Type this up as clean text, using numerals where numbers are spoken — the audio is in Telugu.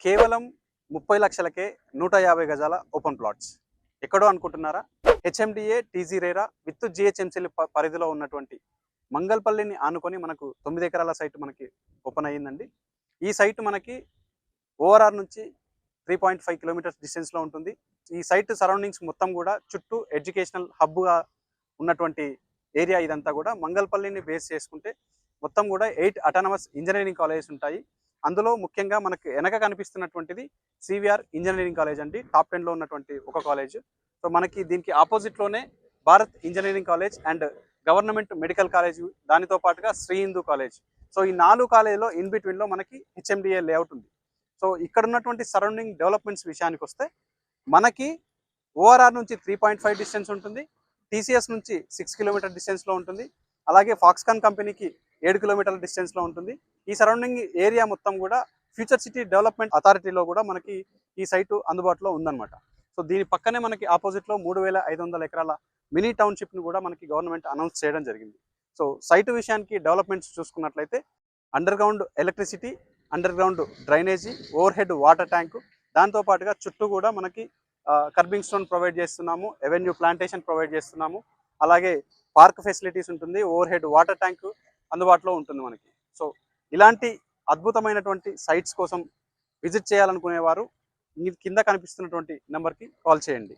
కేవలం 30 లక్షలకే 150 గజాల ఓపెన్ ప్లాట్స్. ఎక్కడో అనుకుంటున్నారా? హెచ్ఎండిఏ టీజీ రేరా విత్ జిహెచ్ఎంసీల పరిధిలో ఉన్నటువంటి మంగళపల్లిని ఆనుకొని మనకు 9 ఎకరాల సైట్ మనకి ఓపెన్ అయ్యిందండి. ఈ సైట్ మనకి ఓఆర్ఆర్ నుంచి 3.5 కిలోమీటర్స్ డిస్టెన్స్లో ఉంటుంది. ఈ సైట్ సరౌండింగ్స్ మొత్తం కూడా చుట్టూ ఎడ్యుకేషనల్ హబ్గా ఉన్నటువంటి ఏరియా. ఇదంతా కూడా మంగళపల్లిని బేస్ చేసుకుంటే మొత్తం కూడా 8 అటానమస్ ఇంజనీరింగ్ కాలేజెస్ ఉంటాయి. అందులో ముఖ్యంగా మనకు వెనక కనిపిస్తున్నటువంటిది సివిఆర్ ఇంజనీరింగ్ కాలేజ్ అండి. టాప్ 10లో ఉన్నటువంటి ఒక కాలేజ్. సో మనకి దీనికి ఆపోజిట్లోనే Bharat engineering college and government medical college, దానితో పాటుగా శ్రీ హిందూ కాలేజ్. సో ఈ 4 కాలేజీలో ఇన్ బిట్వీన్లో మనకి హెచ్ఎండిఏ లేఅవుట్ ఉంది. సో ఇక్కడ ఉన్నటువంటి సరౌండింగ్ డెవలప్మెంట్స్ విషయానికి వస్తే మనకి ఓఆర్ఆర్ నుంచి 3.5 డిస్టెన్స్ ఉంటుంది, టీసీఎస్ నుంచి 6 కిలోమీటర్ డిస్టెన్స్లో ఉంటుంది, అలాగే ఫాక్స్కాన్ కంపెనీకి 7 కిలోమీటర్ల డిస్టెన్స్లో ఉంటుంది. ఈ సరౌండింగ్ ఏరియా మొత్తం కూడా ఫ్యూచర్ సిటీ డెవలప్మెంట్ అథారిటీలో కూడా మనకి ఈ సైటు అందుబాటులో ఉందన్నమాట. సో దీని పక్కనే మనకి ఆపోజిట్లో 3500 ఎకరాల మినీ టౌన్షిప్ను కూడా మనకి గవర్నమెంట్ అనౌన్స్ చేయడం జరిగింది. సో సైటు విషయానికి డెవలప్మెంట్స్ చూసుకున్నట్లయితే under ground electricity, under ground drainage, over head water tank, దాంతోపాటుగా చుట్టూ కూడా మనకి కర్బింగ్ స్టోన్ ప్రొవైడ్ చేస్తున్నాము, ఎవెన్యూ ప్లాంటేషన్ ప్రొవైడ్ చేస్తున్నాము, అలాగే పార్క్ ఫెసిలిటీస్ ఉంటుంది, ఓవర్ హెడ్ వాటర్ ట్యాంకు అందుబాటులో ఉంటుంది మనకి. సో ఇలాంటి అద్భుతమైనటువంటి సైట్స్ కోసం విజిట్ చేయాలనుకునేవారు కింద కనిపిస్తున్నటువంటి నెంబర్కి కాల్ చేయండి.